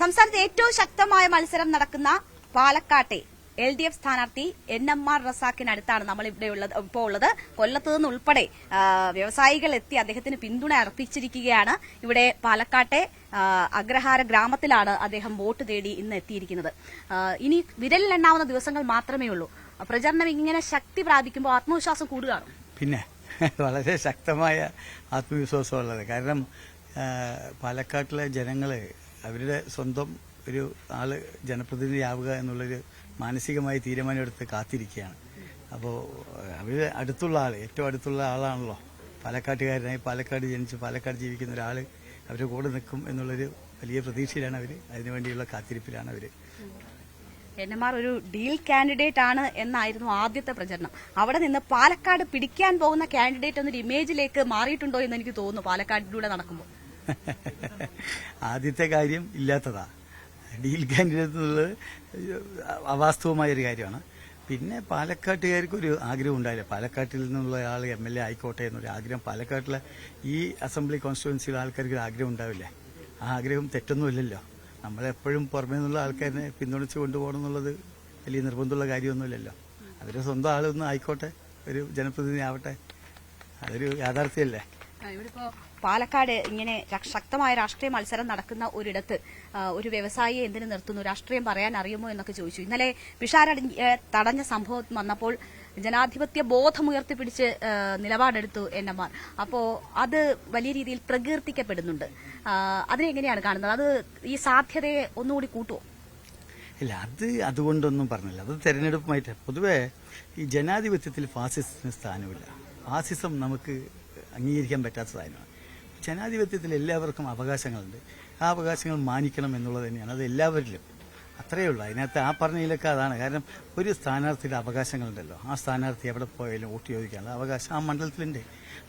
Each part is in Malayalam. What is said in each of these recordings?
സംസ്ഥാനത്തെ ഏറ്റവും ശക്തമായ മത്സരം നടക്കുന്ന പാലക്കാട്ടെ LDF സ്ഥാനാർത്ഥി NMR റസാഖിനടുത്താണ് നമ്മൾ ഇപ്പോൾ ഉള്ളത്. കൊല്ലത്ത് നിന്ന് ഉൾപ്പെടെ വ്യവസായികൾ എത്തി അദ്ദേഹത്തിന് പിന്തുണ അർപ്പിച്ചിരിക്കുകയാണ്. ഇവിടെ പാലക്കാട്ടെ അഗ്രഹാര ഗ്രാമത്തിലാണ് അദ്ദേഹം വോട്ട് തേടി ഇന്ന് എത്തിയിരിക്കുന്നത്. ഇനി വിരലിലെണ്ണാവുന്ന ദിവസങ്ങൾ മാത്രമേ ഉള്ളൂ. പ്രചരണം ഇങ്ങനെ ശക്തി പ്രാപിക്കുമ്പോൾ ആത്മവിശ്വാസം കൂടുകയാണ്. പിന്നെ വളരെ ശക്തമായ ആത്മവിശ്വാസമുള്ളത്. കാരണം പാലക്കാട്ടിലെ ജനങ്ങള് അവരുടെ സ്വന്തം ഒരു ആള് ജനപ്രതിനിധിയാവുക എന്നുള്ളൊരു മാനസികമായി തീരുമാനമെടുത്ത് കാത്തിരിക്കുകയാണ്. അപ്പോൾ അവർ അടുത്തുള്ള ആൾ, ഏറ്റവും അടുത്തുള്ള ആളാണല്ലോ പാലക്കാട്ടുകാരനായി, പാലക്കാട് ജനിച്ച് പാലക്കാട് ജീവിക്കുന്ന ഒരാൾ അവരുടെ കൂടെ നിൽക്കും എന്നുള്ളൊരു വലിയ പ്രതീക്ഷയിലാണ് അവർ. അതിനുവേണ്ടിയുള്ള കാത്തിരിപ്പിലാണ് അവർ. NMR ഒരു ഡീൽ കാൻഡിഡേറ്റ് ആണ് എന്നായിരുന്നു ആദ്യത്തെ പ്രചരണം. അവിടെ നിന്ന് പാലക്കാട് പിടിക്കാൻ പോകുന്ന കാൻഡിഡേറ്റ് എന്നൊരു ഇമേജിലേക്ക് മാറിയിട്ടുണ്ടോ എന്ന് എനിക്ക് തോന്നുന്നു പാലക്കാടിലൂടെ നടക്കുമ്പോൾ. ആദ്യത്തെ കാര്യം ഇല്ലാത്തതാ. ഡീൽ കാൻഡിഡേറ്റ് എന്നുള്ളത് അവാസ്തവമായൊരു കാര്യമാണ്. പിന്നെ പാലക്കാട്ടുകാർക്കൊരു ആഗ്രഹം ഉണ്ടായില്ല, പാലക്കാട്ടിൽ നിന്നുള്ള ആൾ MLA ആയിക്കോട്ടെ എന്നൊരു ആഗ്രഹം പാലക്കാട്ടിലെ ഈ അസംബ്ലി കോൺസ്റ്റിറ്റ്യുവൻസിയിലെ ആൾക്കാർക്ക് ആഗ്രഹം ഉണ്ടാവില്ലേ? ആ ആഗ്രഹം തെറ്റൊന്നുമില്ലല്ലോ. നമ്മളെപ്പോഴും പുറമേ നിന്നുള്ള ആൾക്കാരെ പിന്തുണച്ച് കൊണ്ടുപോകണം എന്നുള്ളത് വലിയ നിർബന്ധമുള്ള കാര്യമൊന്നുമില്ലല്ലോ. അവരുടെ സ്വന്തം ആളൊന്നും ആയിക്കോട്ടെ, ഒരു ജനപ്രതിനിധി ആവട്ടെ, അതൊരു യാഥാർത്ഥ്യമല്ലേ. ഇവിടിപ്പോ പാലക്കാട് ഇങ്ങനെ ശക്തമായ രാഷ്ട്രീയ മത്സരം നടക്കുന്ന ഒരിടത്ത് ഒരു വ്യവസായിയെ എന്തിനു നിർത്തുന്നു, രാഷ്ട്രീയം പറയാൻ അറിയുമോ എന്നൊക്കെ ചോദിച്ചു. ഇന്നലെ പിഷാരടി തടഞ്ഞ സംഭവം വന്നപ്പോൾ ജനാധിപത്യ ബോധമുയർത്തിപ്പിടിച്ച് നിലപാടെടുത്തു NMR. അപ്പോ അത് വലിയ രീതിയിൽ പ്രകീർത്തിക്കപ്പെടുന്നുണ്ട്. അതിനെങ്ങനെയാണ് കാണുന്നത്? അത് ഈ സാധ്യതയെ ഒന്നുകൂടി കൂട്ടുമോ? ഇല്ല, അതുകൊണ്ടൊന്നും പറഞ്ഞില്ല. അത് തെരഞ്ഞെടുപ്പുമായിട്ട് പൊതുവെ ഈ ജനാധിപത്യത്തിൽ ഫാസിസത്തിന് സ്ഥാനമില്ല. ഫാസിസം നമുക്ക് അംഗീകരിക്കാൻ പറ്റാത്ത സാധനമാണ്. ജനാധിപത്യത്തിൽ എല്ലാവർക്കും അവകാശങ്ങളുണ്ട്. ആ അവകാശങ്ങൾ മാനിക്കണം എന്നുള്ളത് തന്നെയാണ്. അത് എല്ലാവരിലും അത്രയേ ഉള്ളൂ. അതിനകത്ത് ആ പറഞ്ഞതിലൊക്കെ അതാണ്. കാരണം ഒരു സ്ഥാനാർത്ഥിയുടെ അവകാശങ്ങളുണ്ടല്ലോ, ആ സ്ഥാനാർത്ഥി എവിടെ പോയാലും വോട്ട് ചോദിക്കാനുള്ള അവകാശം ആ മണ്ഡലത്തിലുണ്ട്.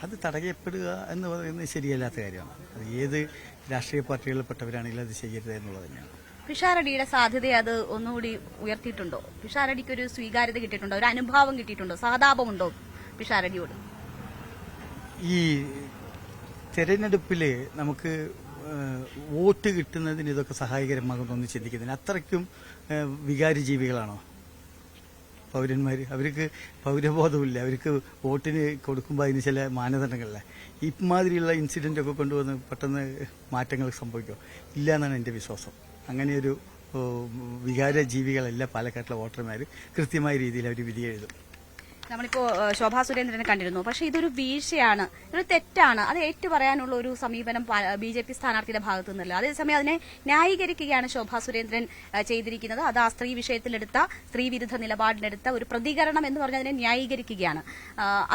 അത് തടയപ്പെടുക എന്ന് പറയുന്നത് ശരിയല്ലാത്ത കാര്യമാണ്. അത് ഏത് രാഷ്ട്രീയ പാർട്ടികളിൽപ്പെട്ടവരാണെങ്കിലും അത് ചെയ്യരുത് എന്നുള്ളത് തന്നെയാണ്. പിഷാരടിയുടെ സാധ്യതയെ അത് ഒന്നുകൂടി ഉയർത്തിയിട്ടുണ്ടോ? പിഷാരടിക്ക് ഒരു സ്വീകാര്യത കിട്ടിയിട്ടുണ്ടോ? ഒരു അനുഭാവം കിട്ടിയിട്ടുണ്ടോ? സഹതാപമുണ്ടോ പിഷാരടിയോട്? ഈ തെരഞ്ഞെടുപ്പില് നമുക്ക് വോട്ട് കിട്ടുന്നതിന് ഇതൊക്കെ സഹായകരമാകുന്നൊന്നും ചിന്തിക്കുന്നില്ല. അത്രയ്ക്കും വികാരി ജീവികളാണോ പൗരന്മാർ? അവർക്ക് പൗരബോധമില്ല. അവർക്ക് വോട്ടിന് കൊടുക്കുമ്പോൾ അതിന് ചില മാനദണ്ഡങ്ങളില്ല. ഇമാതിരിയുള്ള ഇൻസിഡന്റ് ഒക്കെ കൊണ്ടുവന്ന് പെട്ടെന്ന് മാറ്റങ്ങൾ സംഭവിക്കുമോ? ഇല്ല എന്നാണ് എൻ്റെ വിശ്വാസം. അങ്ങനെയൊരു വികാര ജീവികളല്ല പാലക്കാട്ടിലെ വോട്ടർമാർ. കൃത്യമായ രീതിയിൽ അവർ വിധി എഴുതും. നമ്മളിപ്പോ ശോഭാ സുരേന്ദ്രനെ കണ്ടിരുന്നു. പക്ഷെ ഇതൊരു വീഴ്ചയാണ്, ഇതൊരു തെറ്റാണ്, അത് ഏറ്റുപറയാനുള്ള ഒരു സമീപനം BJP സ്ഥാനാർത്ഥിയുടെ ഭാഗത്തു നിന്നല്ല. അതേസമയം അതിനെ ന്യായീകരിക്കുകയാണ് ശോഭാ സുരേന്ദ്രൻ ചെയ്തിരിക്കുന്നത്. അത് ആ സ്ത്രീ വിഷയത്തിലെടുത്ത, സ്ത്രീ വിരുദ്ധ നിലപാടിനെടുത്ത ഒരു പ്രതികരണം എന്ന് പറഞ്ഞ് അതിനെ ന്യായീകരിക്കുകയാണ്.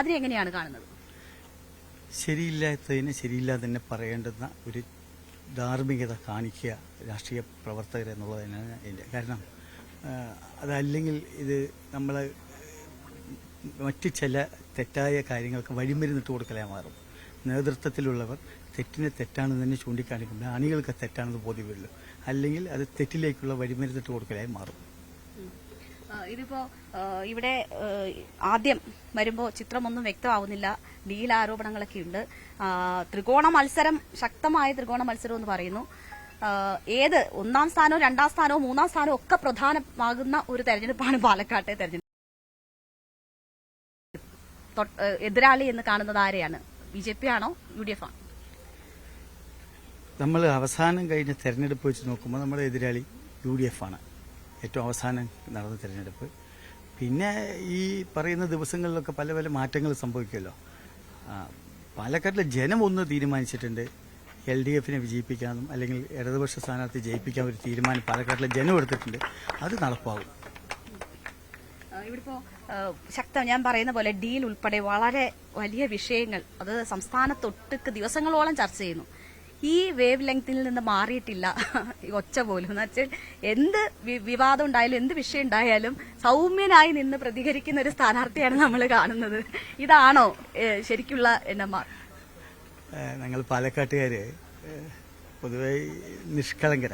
അതിനെങ്ങനെയാണ് കാണുന്നത്? ശരിയില്ലാത്തതിന് ശരിയില്ല തന്നെ പറയേണ്ടുന്ന ഒരു ധാർമ്മികത കാണിക്കുക രാഷ്ട്രീയ പ്രവർത്തകരെന്നുള്ളത് തന്നെയാണ് എൻ്റെ. കാരണം അതല്ലെങ്കിൽ ഇത് നമ്മൾ മറ്റ് ചില തെറ്റായ കാര്യങ്ങൾക്ക് വഴിമരുന്നിട്ട് കൊടുക്കലായി മാറും. നേതൃത്വത്തിലുള്ളവർ തെറ്റിനെ തെറ്റാണെന്ന് തന്നെ ചൂണ്ടിക്കാണിക്കുമ്പോൾ അണികൾക്ക് തെറ്റാണെന്ന് ബോധ്യം വരുള്ളൂ. അല്ലെങ്കിൽ അത് തെറ്റിലേക്കുള്ള വഴിമരുന്നിട്ട് കൊടുക്കലായി മാറും. ഇതിപ്പോ ഇവിടെ ആദ്യം വരുമ്പോൾ ചിത്രമൊന്നും വ്യക്തമാവുന്നില്ല, ഡീൽ ആരോപണങ്ങളൊക്കെ ഉണ്ട്. ത്രികോണ മത്സരം, ശക്തമായ ത്രികോണ മത്സരം എന്ന് പറയുന്നു. ഏത് ഒന്നാം സ്ഥാനവും രണ്ടാം സ്ഥാനവും മൂന്നാം സ്ഥാനവും ഒക്കെ പ്രധാനമാകുന്ന ഒരു തെരഞ്ഞെടുപ്പാണ് പാലക്കാട്ടെ തെരഞ്ഞെടുപ്പ്. എതിരാളി എന്ന് കാണുന്നത് ആരെയാണ്? BJP ആണോ UDF ആണോ? നമ്മൾ അവസാനം കഴിഞ്ഞ തെരഞ്ഞെടുപ്പ് വെച്ച് നോക്കുമ്പോൾ നമ്മുടെ എതിരാളി UDF ആണ്. ഏറ്റവും അവസാനം നടന്ന തെരഞ്ഞെടുപ്പ്. പിന്നെ ഈ പറയുന്ന ദിവസങ്ങളിലൊക്കെ പല പല മാറ്റങ്ങൾ സംഭവിക്കുമല്ലോ. പാലക്കാട്ടിലെ ജനം ഒന്ന് തീരുമാനിച്ചിട്ടുണ്ട്, LDFനെ വിജയിപ്പിക്കാനും അല്ലെങ്കിൽ ഇടതുപക്ഷ സ്ഥാനാർത്ഥി ജയിപ്പിക്കാൻ ഒരു തീരുമാനം പാലക്കാട്ടിലെ ജനം എടുത്തിട്ടുണ്ട്. അത് നടപ്പാകും. ഇവിടിപ്പോ ശക്തം, ഞാൻ പറയുന്ന പോലെ ഡീൽ ഉൾപ്പെടെ വളരെ വലിയ വിഷയങ്ങൾ അത് സംസ്ഥാനത്തൊട്ടുക്ക് ദിവസങ്ങളോളം ചർച്ച ചെയ്യുന്നു. ഈ വേവ് ലെങ്ത്തിൽ നിന്ന് മാറിയിട്ടില്ല ഒച്ച പോലും. എന്ന് വെച്ചാൽ എന്ത് വിവാദം ഉണ്ടായാലും എന്ത് വിഷയം ഉണ്ടായാലും സൗമ്യനായി നിന്ന് പ്രതികരിക്കുന്ന ഒരു സ്ഥാനാർത്ഥിയാണ് നമ്മൾ കാണുന്നത്. ഇതാണോ ശരിക്കുള്ള NMR? ഞങ്ങൾ പാലക്കാട്ടുകാര് പൊതുവെ നിഷ്കളങ്കര.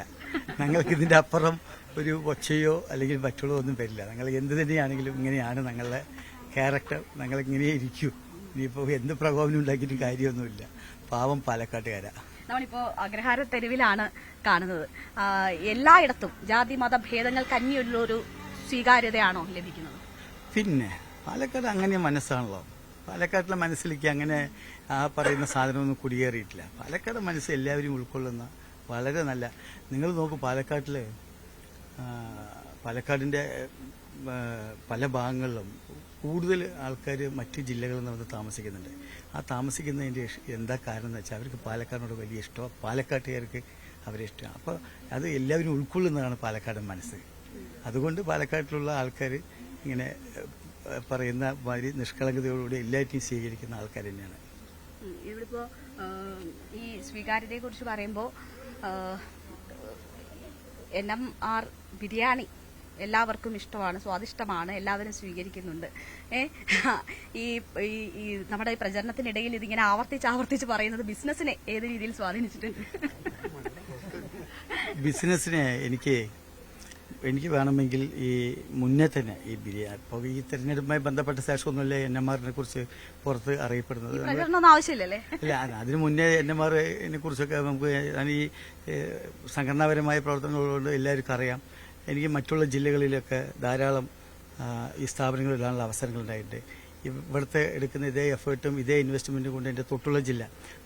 ഞങ്ങൾക്ക് ഇതിന്റെ അപ്പുറം ഒരു ഒച്ചയോ അല്ലെങ്കിൽ മറ്റുള്ളോ ഒന്നും വരില്ല. ഞങ്ങൾ എന്ത് തന്നെയാണെങ്കിലും ഇങ്ങനെയാണ് ഞങ്ങളുടെ ക്യാരക്ടർ. ഞങ്ങൾ ഇങ്ങനെ ഇരിക്കൂ. ഇനിയിപ്പോൾ എന്ത് പ്രകോപനം ഉണ്ടാക്കിയിട്ടും കാര്യമൊന്നുമില്ല. പാവം പാലക്കാട്ടുകാരാ. നമ്മളിപ്പോ അഗ്രഹാര തെരുവിലാണ് കാണുന്നത്. എല്ലായിടത്തും ജാതി മത ഭേദങ്ങൾക്ക് അന്യുള്ള ഒരു സ്വീകാര്യതയാണോ ലഭിക്കുന്നത്? പിന്നെ പാലക്കാട് അങ്ങനെ മനസ്സാണല്ലോ. പാലക്കാട്ടിലെ മനസ്സിലേക്ക് അങ്ങനെ ആ പറയുന്ന സാധനമൊന്നും കുടിയേറിയിട്ടില്ല. പാലക്കാട് മനസ്സ് എല്ലാവരും ഉൾക്കൊള്ളുന്ന വളരെ നല്ല. നിങ്ങൾ നോക്കൂ, പാലക്കാടിന്റെ പല ഭാഗങ്ങളിലും കൂടുതൽ ആൾക്കാർ മറ്റ് ജില്ലകളിൽ നിന്ന് വന്ന് താമസിക്കുന്നുണ്ട്. ആ താമസിക്കുന്നതിന്റെ എന്താ കാരണം എന്ന് വെച്ചാൽ അവർക്ക് പാലക്കാടിനോട് വലിയ ഇഷ്ടമാണ്, പാലക്കാട്ടുകാർക്ക് അവരെ ഇഷ്ടമാണ്. അപ്പോൾ അത് എല്ലാവരും ഉൾക്കൊള്ളുന്നതാണ് പാലക്കാടൻ മനസ്സ്. അതുകൊണ്ട് പാലക്കാട്ടിലുള്ള ആൾക്കാർ ഇങ്ങനെ പറയുന്ന മാതിരി നിഷ്കളങ്കതയോടുകൂടി എല്ലാറ്റിനും സ്വീകരിക്കുന്ന ആൾക്കാർ തന്നെയാണ്. ഇവിടിപ്പോ ഈ സ്വീകാര്യതയെ കുറിച്ച് പറയുമ്പോൾ NMR ബിരിയാണി എല്ലാവർക്കും ഇഷ്ടമാണ്, സ്വാദിഷ്ടമാണ്, എല്ലാവരും സ്വീകരിക്കുന്നുണ്ട്. ഈ നമ്മുടെ പ്രചരണത്തിനിടയിൽ ഇതിങ്ങനെ ആവർത്തിച്ച് പറയുന്നത് ബിസിനസിനെ ഏത് രീതിയിൽ സ്വാധീനിച്ചിട്ടുണ്ട്? ബിസിനസ്സിനെ എനിക്ക് വേണമെങ്കിൽ ഈ മുന്നേ തന്നെ ഈ ബിരിയാണി ഇപ്പോൾ ഈ തെരഞ്ഞെടുപ്പുമായി ബന്ധപ്പെട്ട ശേഷമൊന്നുമില്ല NMR-നെ കുറിച്ച് പുറത്ത് അറിയപ്പെടുന്നത്. പ്രചരണമൊന്നും ആവശ്യമില്ലല്ലേ? അല്ല, അതിനു മുന്നേ NMR-നെ കുറിച്ചൊക്കെ നമുക്ക് ഈ സംഘടനാപരമായ പ്രവർത്തനങ്ങളുകൊണ്ട് എല്ലാവർക്കും അറിയാം. എനിക്ക് മറ്റുള്ള ജില്ലകളിലൊക്കെ ധാരാളം ഈ സ്ഥാപനങ്ങളിടാനുള്ള അവസരങ്ങളുണ്ടായിട്ടുണ്ട്. ഇവിടുത്തെ എടുക്കുന്ന ഇതേ എഫേർട്ടും ഇതേ ഇൻവെസ്റ്റ്മെന്റും കൊണ്ട് എൻ്റെ തൊട്ടുള്ള ജില്ല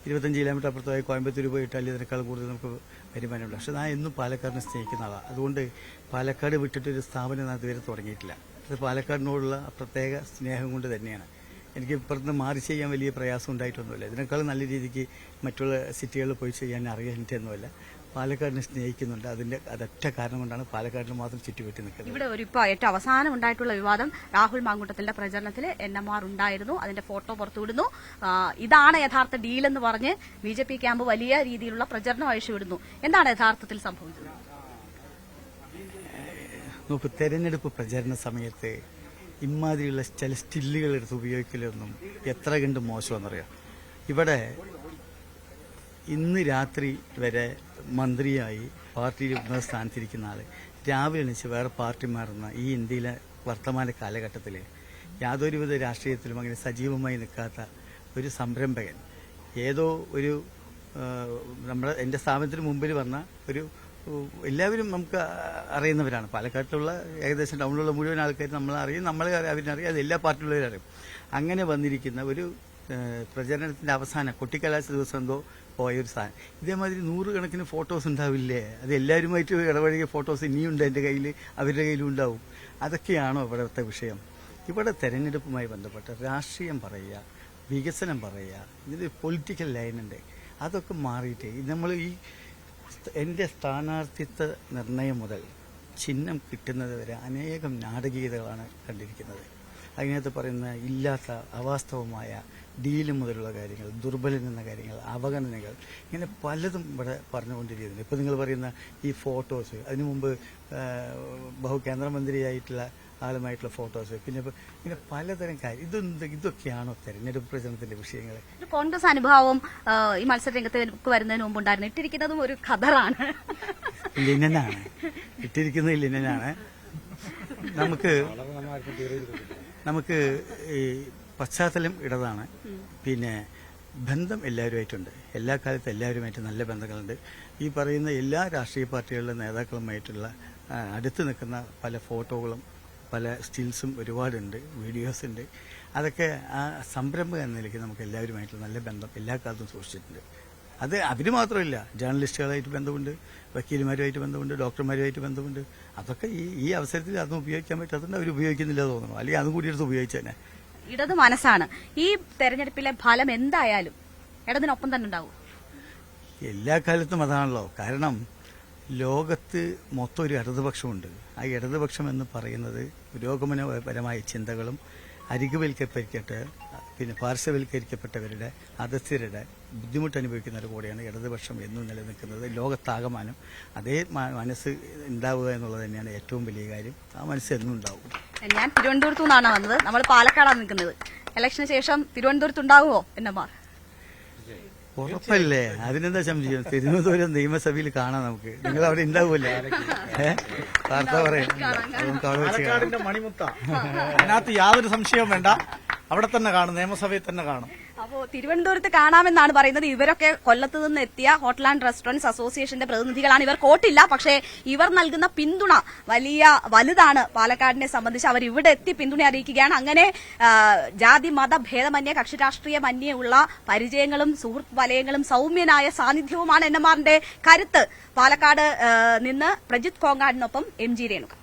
25 കിലോമീറ്റർ അപ്പുറത്തായി കോയമ്പത്തൂർ പോയിട്ടാൽ ഇതിനേക്കാൾ കൂടുതൽ നമുക്ക് വരുമാനമുണ്ട്. പക്ഷെ ഞാൻ എന്നും പാലക്കാടിനെ സ്നേഹിക്കുന്ന ആളാണ്. അതുകൊണ്ട് പാലക്കാട് വിട്ടിട്ടൊരു സ്ഥാപനം ഞാൻ ഇതുവരെ തുടങ്ങിയിട്ടില്ല. അത് പാലക്കാടിനോടുള്ള പ്രത്യേക സ്നേഹം കൊണ്ട് തന്നെയാണ്. എനിക്ക് ഇപ്പുറത്ത് മാറി ചെയ്യാൻ വലിയ പ്രയാസം ഉണ്ടായിട്ടൊന്നുമില്ല. ഇതിനേക്കാൾ നല്ല രീതിക്ക് മറ്റുള്ള സിറ്റികളിൽ പോയി ചെയ്യാൻ അറിയാനിട്ടൊന്നുമില്ല. പാലക്കാടിനെ സ്നേഹിക്കുന്നുണ്ട്. അതൊറ്റ കാരണം കൊണ്ടാണ് പാലക്കാടിന് മാത്രം ചുറ്റിപ്പറ്റി നിൽക്കുന്നത്. ഇവിടെ ഇപ്പോൾ ഏറ്റവും അവസാനം ഉണ്ടായിട്ടുള്ള വിവാദം രാഹുൽ മാങ്കൂട്ടത്തിന്റെ പ്രചരണത്തിൽ NMR ഉണ്ടായിരുന്നു, അതിന്റെ ഫോട്ടോ പുറത്തുവിടുന്നു. ഇതാണ് യഥാർത്ഥ ഡീലെന്ന് പറഞ്ഞ് BJP ക്യാമ്പ് വലിയ രീതിയിലുള്ള പ്രചരണം അഴിച്ചുവിടുന്നു. എന്താണ് യഥാർത്ഥത്തിൽ സംഭവിച്ചത്? നോക്കൂ, തെരഞ്ഞെടുപ്പ് പ്രചരണ സമയത്ത് ഇമാതിരിയുള്ള ചില സ്റ്റില്ലുകൾ എടുത്ത് ഉപയോഗിക്കലൊന്നും എത്ര കണ്ട് മോശമെന്നറിയാം. ഇവിടെ ഇന്ന് രാത്രി വരെ മന്ത്രിയായി പാർട്ടിയിൽ ഉന്നത സ്ഥാനത്തിരിക്കുന്ന ആള് രാവിലെ എണീച്ച് വേറെ പാർട്ടി മാറുന്ന ഈ ഇന്ത്യയിലെ വർത്തമാന കാലഘട്ടത്തിൽ യാതൊരുവിധ രാഷ്ട്രീയത്തിലും അങ്ങനെ സജീവമായി നിൽക്കാത്ത ഒരു സംരംഭകൻ ഏതോ ഒരു എൻ്റെ സ്ഥാപനത്തിന് മുമ്പിൽ വന്ന ഒരു എല്ലാവരും നമുക്ക് അറിയുന്നവരാണ്. പാലക്കാട്ടിലുള്ള ഏകദേശം ടൗണിലുള്ള മുഴുവൻ ആൾക്കാരും നമ്മളറിയും, അവരിനറിയാം, അത് എല്ലാ പാർട്ടിയുള്ളവരും അറിയും. അങ്ങനെ വന്നിരിക്കുന്ന ഒരു പ്രചരണത്തിന്റെ അവസാനം കൊട്ടിക്കലാശ ദിവസം എന്തോ പോയൊരു സാധനം ഇതേമാതിരി 100 കണക്കിന് ഫോട്ടോസ് ഉണ്ടാവില്ലേ? അത് എല്ലാവരുമായിട്ട് ഇടപഴകിയ ഫോട്ടോസ് ഇനിയുണ്ട് എൻ്റെ കയ്യിൽ, അവരുടെ കയ്യിലും ഉണ്ടാവും. അതൊക്കെയാണോ ഇവിടുത്തെ വിഷയം? ഇവിടെ തെരഞ്ഞെടുപ്പുമായി ബന്ധപ്പെട്ട് രാഷ്ട്രീയം പറയുക, വികസനം പറയുക, ഇത് പൊളിറ്റിക്കൽ ലൈനുണ്ട്. അതൊക്കെ മാറിയിട്ട് നമ്മൾ എൻ്റെ സ്ഥാനാർത്ഥിത്വ നിർണയം മുതൽ ചിഹ്നം കിട്ടുന്നത് വരെ അനേകം നാടകീയതകളാണ് കണ്ടിരിക്കുന്നത്. അതിനകത്ത് പറയുന്ന ഇല്ലാത്ത അവാസ്തവമായ ഡീല് മുതലുള്ള കാര്യങ്ങൾ, ദുർബലൻ എന്ന കാര്യങ്ങൾ, അവഗണനകൾ, ഇങ്ങനെ പലതും ഇവിടെ പറഞ്ഞുകൊണ്ടിരിക്കുന്നുണ്ട്. ഇപ്പം നിങ്ങൾ പറയുന്ന ഈ ഫോട്ടോസ്, അതിനു മുമ്പ് കേന്ദ്രമന്ത്രിയായിട്ടുള്ള ആളുമായിട്ടുള്ള ഫോട്ടോസ്, പിന്നെ ഇങ്ങനെ പലതരം കാര്യം. ഇതൊക്കെയാണോ തെരഞ്ഞെടുപ്പ് പ്രചരണത്തിന്റെ വിഷയങ്ങൾ? കോൺഗ്രസ് അനുഭവം ഈ മത്സര രംഗത്ത് വരുന്നതിന് മുമ്പ് ഉണ്ടായിരുന്നു. ഇട്ടിരിക്കുന്നതും ഒരു ഖദറാണ്, ലിനനാണ് ഇട്ടിരിക്കുന്നത്, ലിനനാണ്. നമുക്ക് ഈ പശ്ചാത്തലം ഇടതാണ്. പിന്നെ ബന്ധം എല്ലാവരുമായിട്ടുണ്ട്. എല്ലാ കാലത്തും എല്ലാവരുമായിട്ട് നല്ല ബന്ധങ്ങളുണ്ട്. ഈ പറയുന്ന എല്ലാ രാഷ്ട്രീയ പാർട്ടികളുടെ നേതാക്കളുമായിട്ടുള്ള അടുത്ത് നിൽക്കുന്ന പല ഫോട്ടോകളും പല സ്റ്റിൽസും ഒരുപാടുണ്ട്, വീഡിയോസ് ഉണ്ട്. അതൊക്കെ ആ സംരംഭം എന്ന നിലയ്ക്ക് നമുക്ക് എല്ലാവരുമായിട്ടുള്ള നല്ല ബന്ധം എല്ലാ കാലത്തും സൂക്ഷിച്ചിട്ടുണ്ട്. അത് അവര് മാത്രമല്ല, ജേർണലിസ്റ്റുകളായിട്ട് ബന്ധമുണ്ട്, വക്കീലുമാരുമായിട്ട് ബന്ധമുണ്ട്, ഡോക്ടർമാരുമായിട്ട് ബന്ധമുണ്ട്. അതൊക്കെ ഈ അവസരത്തിൽ അതൊന്നും ഉപയോഗിക്കാൻ പറ്റാത്തതുകൊണ്ട് അവർ ഉപയോഗിക്കുന്നില്ല തോന്നുന്നു. അല്ലെങ്കിൽ അതും കൂടി എടുത്ത് ഉപയോഗിച്ചേനെ. ഇടത് മനസ്സാണ്. ഈ തെരഞ്ഞെടുപ്പിലെ ഫലം എന്തായാലും ഇടതിനൊപ്പം തന്നെ ഉണ്ടാവും. എല്ലാ കാലത്തും അതാണല്ലോ. കാരണം ലോകത്ത് മൊത്തം ഒരു ഇടതുപക്ഷമുണ്ട്. ആ ഇടതുപക്ഷം എന്ന് പറയുന്നത് പുരോഗമനപരമായ ചിന്തകളും അരികുവൽക്കരിക്കപ്പെട്ട പിന്നെ പാർശ്വവൽക്കരിക്കപ്പെട്ടവരുടെ അധസ്ഥിരരുടെ ബുദ്ധിമുട്ട് അനുഭവിക്കുന്നവരുടെ കൂടെയാണ് ഇടതുപക്ഷം എന്നും നിലനിൽക്കുന്നത്. ലോകത്താകമാനം അതേ മനസ്സ് ഉണ്ടാവുക എന്നുള്ളത് തന്നെയാണ് ഏറ്റവും വലിയ കാര്യം. ആ മനസ്സ് എന്നും ഉണ്ടാവും. ഞാൻ തിരുവനന്തപുരത്തു നിന്നാണ് വന്നത്, നമ്മൾ പാലക്കാടാണ് നിൽക്കുന്നത്. ഇലക്ഷന് ശേഷം തിരുവനന്തപുരത്ത് ഉണ്ടാവുമോ NMR? ഉറപ്പല്ലേ, അതിനെന്താ സംശയം? തിരുവനന്തപുരം നിയമസഭയിൽ കാണാം നമുക്ക്. നിങ്ങൾ അവിടെ ഉണ്ടാവുമല്ലേ? വാർത്ത പറയാം, മണിമുത്ത അതിനകത്ത് യാതൊരു സംശയവും വേണ്ട. അവിടെ തന്നെ കാണും, നിയമസഭയിൽ തന്നെ കാണും. അപ്പോ തിരുവനന്തപുരത്ത് കാണാമെന്നാണ് പറയുന്നത്. ഇവരൊക്കെ കൊല്ലത്ത് നിന്ന് എത്തിയ ഹോട്ടൽ ആൻഡ് റെസ്റ്റോറന്റ്സ് അസോസിയേഷന്റെ പ്രതിനിധികളാണ്. ഇവർ വോട്ടില്ല, പക്ഷേ ഇവർ നൽകുന്ന പിന്തുണ വലുതാണ്. പാലക്കാടിനെ സംബന്ധിച്ച് അവർ ഇവിടെ എത്തി പിന്തുണ അറിയിക്കുകയാണ്. അങ്ങനെ ജാതി മത ഭേദമന്യേ കക്ഷി രാഷ്ട്രീയമന്യേ ഉള്ള പരിചയങ്ങളും സുഹൃത്ത് വലയങ്ങളും സൌമ്യനായ സാന്നിധ്യവുമാണ് NMR-ന്റെ കരുത്ത്. പാലക്കാട് നിന്ന് പ്രജിത് കോങ്ങാടിനൊപ്പം MG രേണുക.